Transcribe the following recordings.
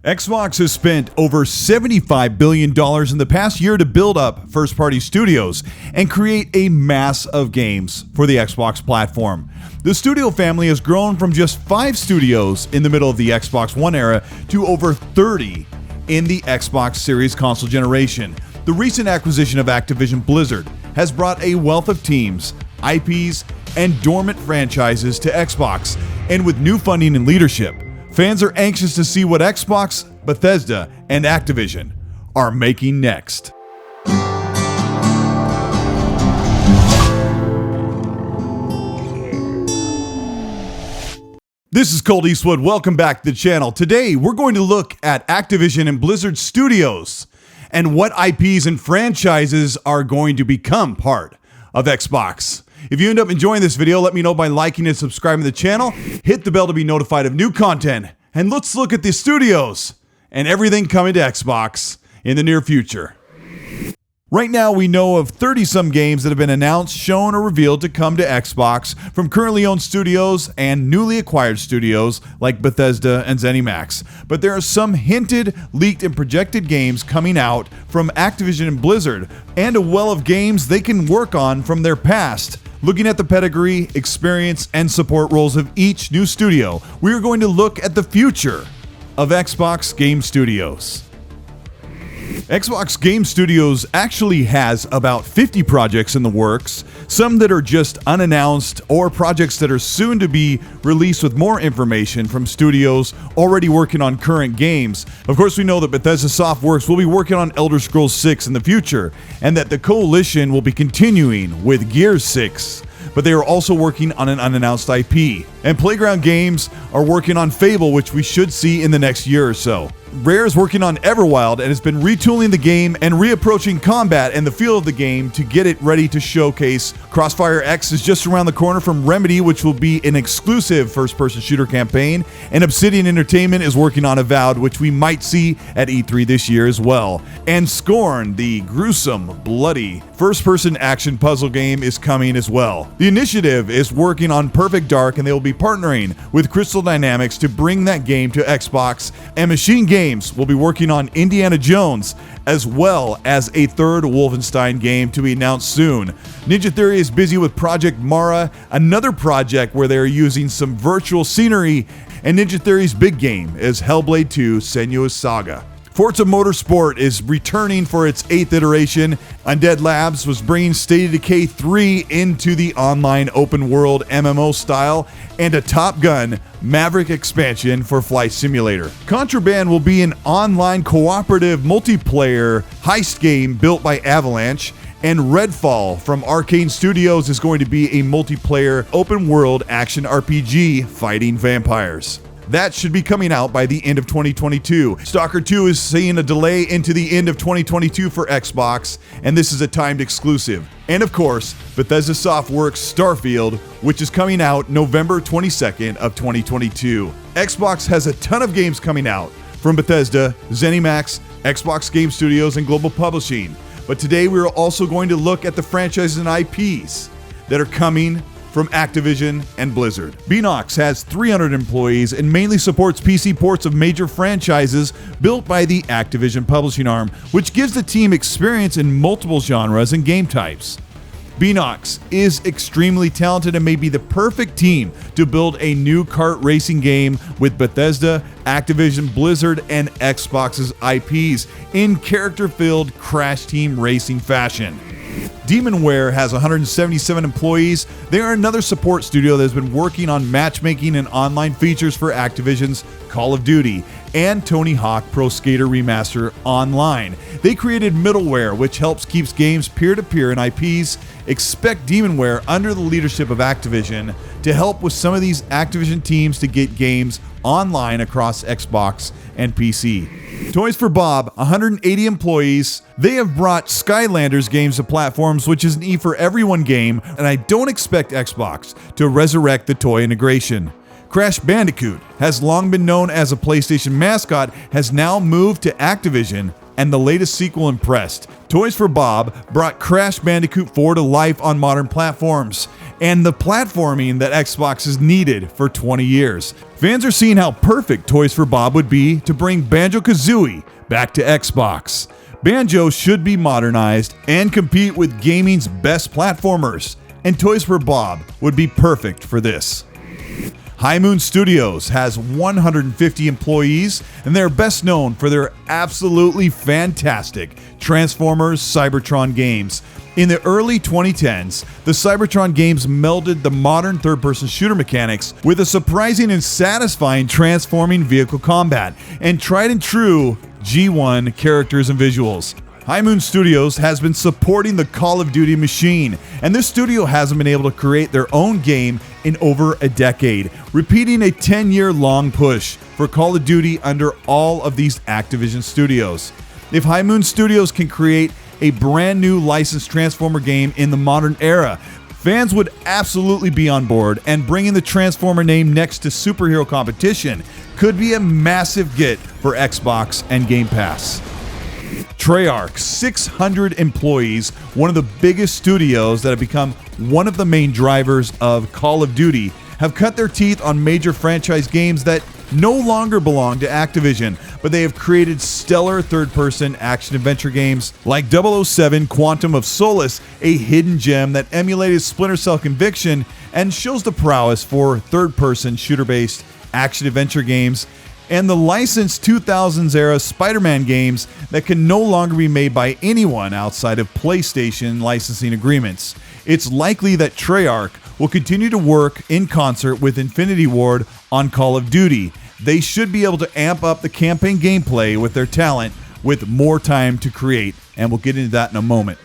Xbox has spent over $75 billion in the past year to build up first-party studios and create a mass of games for the Xbox platform. The studio family has grown from just 5 studios in the middle of the Xbox One era to over 30 in the Xbox Series console generation. The recent acquisition of Activision Blizzard has brought a wealth of teams, IPs, and dormant franchises to Xbox, and with new funding and leadership, fans are anxious to see what Xbox, Bethesda, and Activision are making next. This is Colteastwood. Welcome back to the channel. Today, we're going to look at Activision and Blizzard Studios and what IPs and franchises are going to become part of Xbox. If you end up enjoying this video, let me know by liking and subscribing to the channel. Hit the bell to be notified of new content. And let's look at the studios and everything coming to Xbox in the near future. Right now, we know of 30-some games that have been announced, shown, or revealed to come to Xbox from currently owned studios and newly acquired studios like Bethesda and ZeniMax. But there are some hinted, leaked, and projected games coming out from Activision and Blizzard, and a well of games they can work on from their past. Looking at the pedigree, experience, and support roles of each new studio, we are going to look at the future of Xbox Game Studios. Xbox Game Studios actually has about 50 projects in the works, some that are just unannounced or projects that are soon to be released with more information from studios already working on current games. Of course, we know that Bethesda Softworks will be working on Elder Scrolls 6 in the future, and that the Coalition will be continuing with Gears 6. But they are also working on an unannounced IP. And Playground Games are working on Fable, which we should see in the next year or so. Rare is working on Everwild and has been retooling the game and reapproaching combat and the feel of the game to get it ready to showcase. Crossfire X is just around the corner from Remedy, which will be an exclusive first-person shooter campaign. And Obsidian Entertainment is working on Avowed, which we might see at E3 this year as well. And Scorn, the gruesome, bloody first-person action puzzle game, is coming as well. The Initiative is working on Perfect Dark, and they will be partnering with Crystal Dynamics to bring that game to Xbox. And Machine Games will be working on Indiana Jones, as well as a third Wolfenstein game to be announced soon. Ninja Theory is busy with Project Mara, another project where they are using some virtual scenery, and Ninja Theory's big game is Hellblade 2: Senua's Saga. Forza Motorsport is returning for its 8th iteration. Undead Labs was bringing State of Decay 3 into the online open world MMO style, and a Top Gun Maverick expansion for Flight Simulator. Contraband will be an online cooperative multiplayer heist game built by Avalanche, and Redfall from Arcane Studios is going to be a multiplayer open world action RPG fighting vampires. That should be coming out by the end of 2022. Stalker 2 is seeing a delay into the end of 2022 for Xbox, and this is a timed exclusive. And of course, Bethesda Softworks Starfield, which is coming out November 22nd of 2022. Xbox has a ton of games coming out from Bethesda, ZeniMax, Xbox Game Studios, and Global Publishing. But today we are also going to look at the franchises and IPs that are coming from Activision and Blizzard. Beenox has 300 employees and mainly supports PC ports of major franchises built by the Activision publishing arm, which gives the team experience in multiple genres and game types. Beenox is extremely talented and may be the perfect team to build a new kart racing game with Bethesda, Activision, Blizzard, and Xbox's IPs in character-filled crash team racing fashion. Demonware has 177 employees. They are another support studio that has been working on matchmaking and online features for Activision's Call of Duty and Tony Hawk Pro Skater Remaster Online. They created middleware, which helps keeps games peer-to-peer and IPs. Expect Demonware under the leadership of Activision to help with some of these Activision teams to get games online across Xbox and PC. Toys for Bob, 180 employees. They have brought Skylanders games to platforms, which is an E for Everyone game, and I don't expect Xbox to resurrect the toy integration. Crash Bandicoot has long been known as a PlayStation mascot, has now moved to Activision, and the latest sequel impressed. Toys for Bob brought Crash Bandicoot 4 to life on modern platforms, and the platforming that Xbox has needed for 20 years. Fans are seeing how perfect Toys for Bob would be to bring Banjo-Kazooie back to Xbox. Banjo should be modernized and compete with gaming's best platformers, and Toys for Bob would be perfect for this. High Moon Studios has 150 employees, and they're best known for their absolutely fantastic Transformers Cybertron games. In the early 2010s, the Cybertron games melded the modern third-person shooter mechanics with a surprising and satisfying transforming vehicle combat, and tried and true G1 characters and visuals. High Moon Studios has been supporting the Call of Duty machine, and this studio hasn't been able to create their own game in over a decade, repeating a 10-year-long push for Call of Duty under all of these Activision studios. If High Moon Studios can create a brand new licensed Transformer game in the modern era, fans would absolutely be on board, and bringing the Transformer name next to superhero competition could be a massive get for Xbox and Game Pass. Treyarch, 600 employees, one of the biggest studios that have become one of the main drivers of Call of Duty, have cut their teeth on major franchise games that no longer belong to Activision, but they have created stellar third-person action-adventure games like 007 Quantum of Solace, a hidden gem that emulated Splinter Cell Conviction and shows the prowess for third-person shooter-based action-adventure games, and the licensed 2000s-era Spider-Man games that can no longer be made by anyone outside of PlayStation licensing agreements. It's likely that Treyarch will continue to work in concert with Infinity Ward on Call of Duty. They should be able to amp up the campaign gameplay with their talent with more time to create, and we'll get into that in a moment.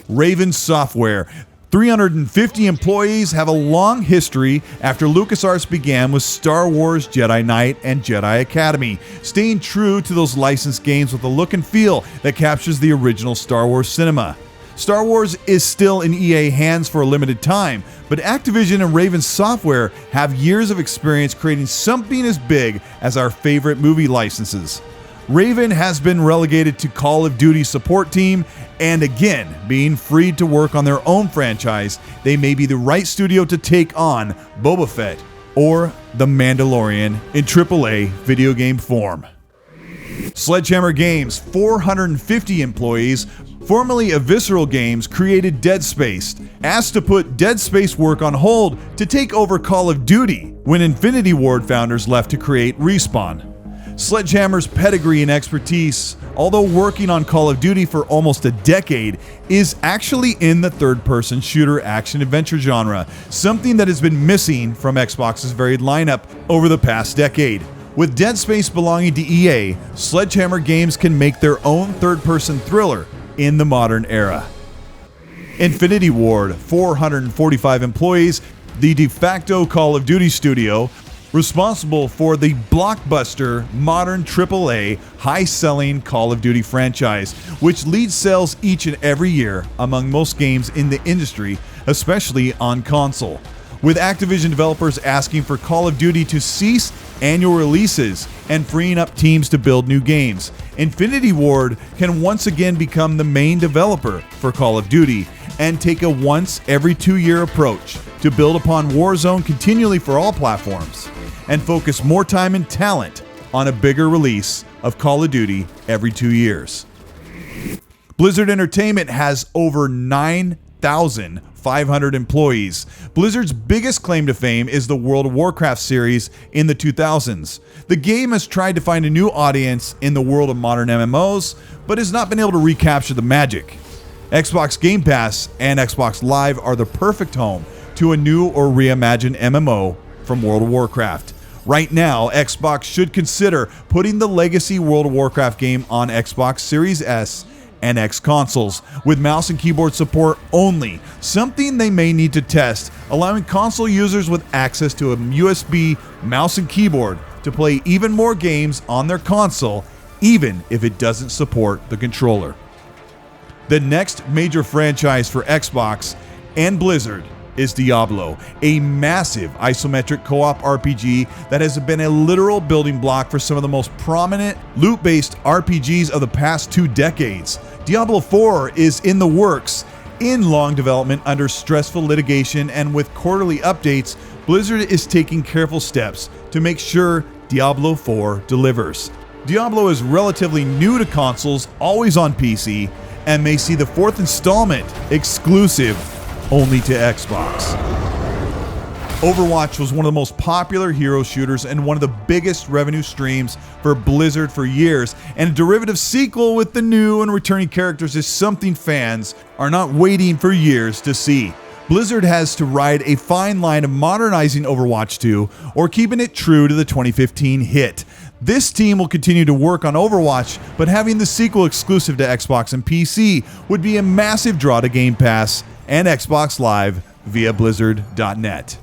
Raven Software. 350 employees, have a long history after LucasArts began with Star Wars Jedi Knight and Jedi Academy, staying true to those licensed games with a look and feel that captures the original Star Wars cinema. Star Wars is still in EA hands for a limited time, but Activision and Raven Software have years of experience creating something as big as our favorite movie licenses. Raven has been relegated to Call of Duty support team, and again, being freed to work on their own franchise, they may be the right studio to take on Boba Fett or The Mandalorian in AAA video game form. Sledgehammer Games, 450 employees, formerly of Visceral Games, created Dead Space, asked to put Dead Space work on hold to take over Call of Duty when Infinity Ward founders left to create Respawn. Sledgehammer's pedigree and expertise, although working on Call of Duty for almost a decade, is actually in the third-person shooter action-adventure genre, something that has been missing from Xbox's varied lineup over the past decade. With Dead Space belonging to EA, Sledgehammer Games can make their own third-person thriller in the modern era. Infinity Ward, 445 employees, the de facto Call of Duty studio, responsible for the blockbuster, modern AAA, high-selling Call of Duty franchise, which leads sales each and every year among most games in the industry, especially on console. With Activision developers asking for Call of Duty to cease annual releases and freeing up teams to build new games, Infinity Ward can once again become the main developer for Call of Duty and take a once every 2-year approach to build upon Warzone continually for all platforms and focus more time and talent on a bigger release of Call of Duty every 2 years. Blizzard Entertainment has over 9,500 employees. Blizzard's biggest claim to fame is the World of Warcraft series in the 2000s. The game has tried to find a new audience in the world of modern MMOs, but has not been able to recapture the magic. Xbox Game Pass and Xbox Live are the perfect home to a new or reimagined MMO from World of Warcraft. Right now, Xbox should consider putting the legacy World of Warcraft game on Xbox Series S and X consoles, with mouse and keyboard support only, something they may need to test, allowing console users with access to a USB mouse and keyboard to play even more games on their console, even if it doesn't support the controller. The next major franchise for Xbox and Blizzard is Diablo, a massive isometric co-op RPG that has been a literal building block for some of the most prominent loot-based RPGs of the past 2 decades. Diablo 4 is in the works, In long development under stressful litigation and with quarterly updates, Blizzard is taking careful steps to make sure Diablo 4 delivers. Diablo is relatively new to consoles, always on PC, and may see the fourth installment exclusive only to Xbox. Overwatch was one of the most popular hero shooters and one of the biggest revenue streams for Blizzard for years, and a derivative sequel with the new and returning characters is something fans are not waiting for years to see. Blizzard has to ride a fine line of modernizing Overwatch 2 or keeping it true to the 2015 hit. This team will continue to work on Overwatch, but having the sequel exclusive to Xbox and PC would be a massive draw to Game Pass and Xbox Live via Blizzard.net.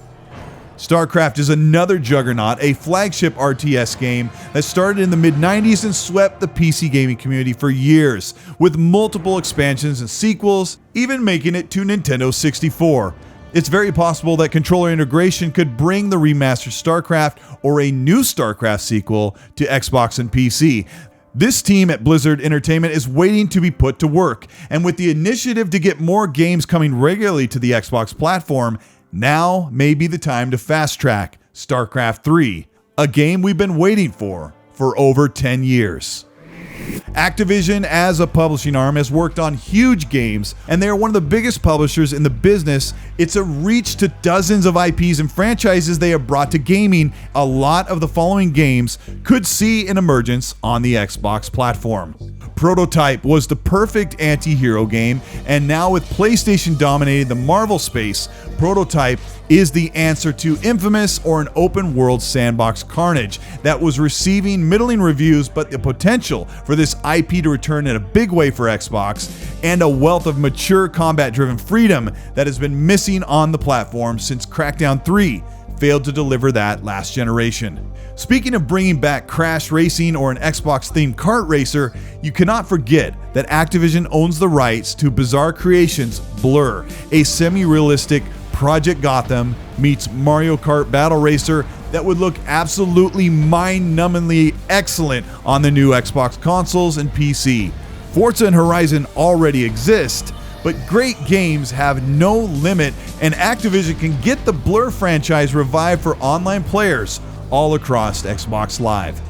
StarCraft is another juggernaut, a flagship RTS game that started in the mid-90s and swept the PC gaming community for years, with multiple expansions and sequels, even making it to Nintendo 64. It's very possible that controller integration could bring the remastered StarCraft or a new StarCraft sequel to Xbox and PC. This team at Blizzard Entertainment is waiting to be put to work, and with the initiative to get more games coming regularly to the Xbox platform, now may be the time to fast-track StarCraft 3, a game we've been waiting for over 10 years. Activision, as a publishing arm, has worked on huge games, and they are one of the biggest publishers in the business. It's a reach to dozens of IPs and franchises they have brought to gaming. A lot of the following games could see an emergence on the Xbox platform. Prototype was the perfect anti-hero game, and now with PlayStation dominating the Marvel space, Prototype is the answer to Infamous or an open-world sandbox carnage that was receiving middling reviews, but the potential for this IP to return in a big way for Xbox, and a wealth of mature combat-driven freedom that has been missing on the platform since Crackdown 3 failed to deliver that last generation. Speaking of bringing back Crash Racing or an Xbox-themed kart racer, you cannot forget that Activision owns the rights to Bizarre Creations' Blur, a semi-realistic Project Gotham meets Mario Kart battle racer that would look absolutely mind-numbingly excellent on the new Xbox consoles and PC. Forza and Horizon already exist, but great games have no limit, and Activision can get the Blur franchise revived for online players all across Xbox Live.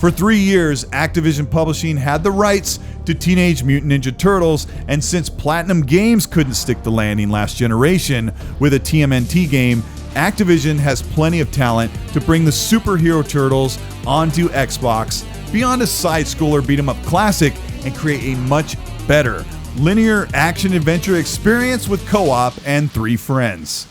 For 3 years, Activision Publishing had the rights to Teenage Mutant Ninja Turtles, and since Platinum Games couldn't stick the landing last generation with a TMNT game, Activision has plenty of talent to bring the superhero turtles onto Xbox beyond a side-scroller beat-em-up classic and create a much better linear action-adventure experience with co-op and 3 friends.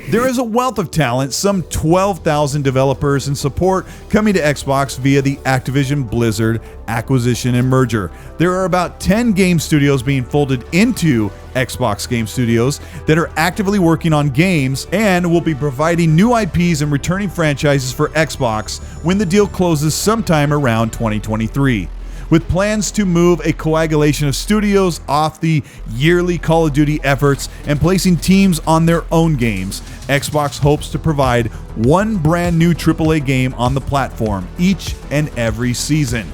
There is a wealth of talent, some 12,000 developers and support coming to Xbox via the Activision Blizzard acquisition and merger. There are about 10 game studios being folded into Xbox Game Studios that are actively working on games and will be providing new IPs and returning franchises for Xbox when the deal closes sometime around 2023. With plans to move a coagulation of studios off the yearly Call of Duty efforts and placing teams on their own games, Xbox hopes to provide one brand new AAA game on the platform each and every season.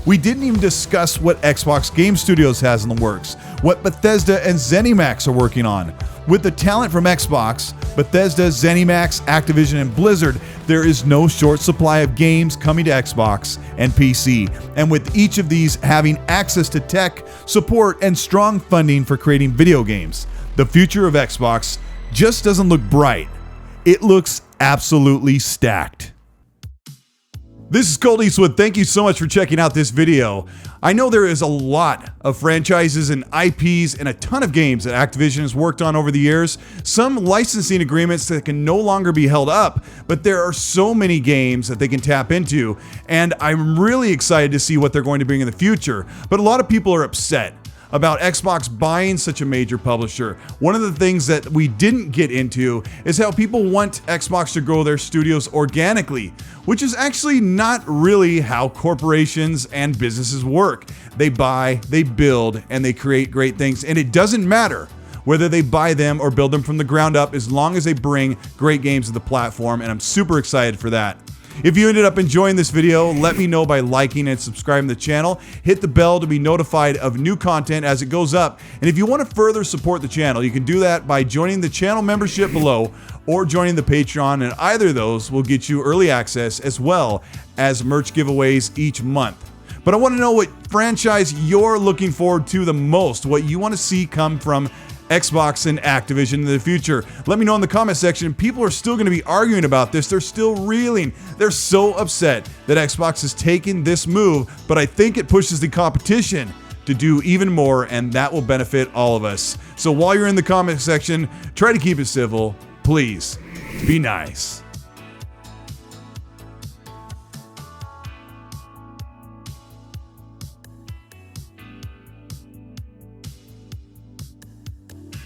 We didn't even discuss what Xbox Game Studios has in the works, what Bethesda and ZeniMax are working on. With the talent from Xbox, Bethesda, ZeniMax, Activision, and Blizzard, there is no short supply of games coming to Xbox and PC. And with each of these having access to tech, support, and strong funding for creating video games, the future of Xbox just doesn't look bright. It looks absolutely stacked. This is Colteastwood. Thank you so much for checking out this video. I know there is a lot of franchises and IPs and a ton of games that Activision has worked on over the years. Some licensing agreements that can no longer be held up, but there are so many games that they can tap into, and I'm really excited to see what they're going to bring in the future. But a lot of people are upset about Xbox buying such a major publisher. One of the things that we didn't get into is how people want Xbox to grow their studios organically, which is actually not really how corporations and businesses work. They buy, they build, and they create great things, and it doesn't matter whether they buy them or build them from the ground up as long as they bring great games to the platform, and I'm super excited for that. If you ended up enjoying this video, let me know by liking and subscribing to the channel. Hit the bell to be notified of new content as it goes up. And if you want to further support the channel, you can do that by joining the channel membership below or joining the Patreon, and either of those will get you early access as well as merch giveaways each month. But I want to know what franchise you're looking forward to the most, what you want to see come from Xbox and Activision in the future. Let me know in the comment section. People are still going to be arguing about this. They're still reeling. They're so upset that Xbox has taken this move, but I think it pushes the competition to do even more, and that will benefit all of us. So while you're in the comment section, try to keep it civil. Please, be nice.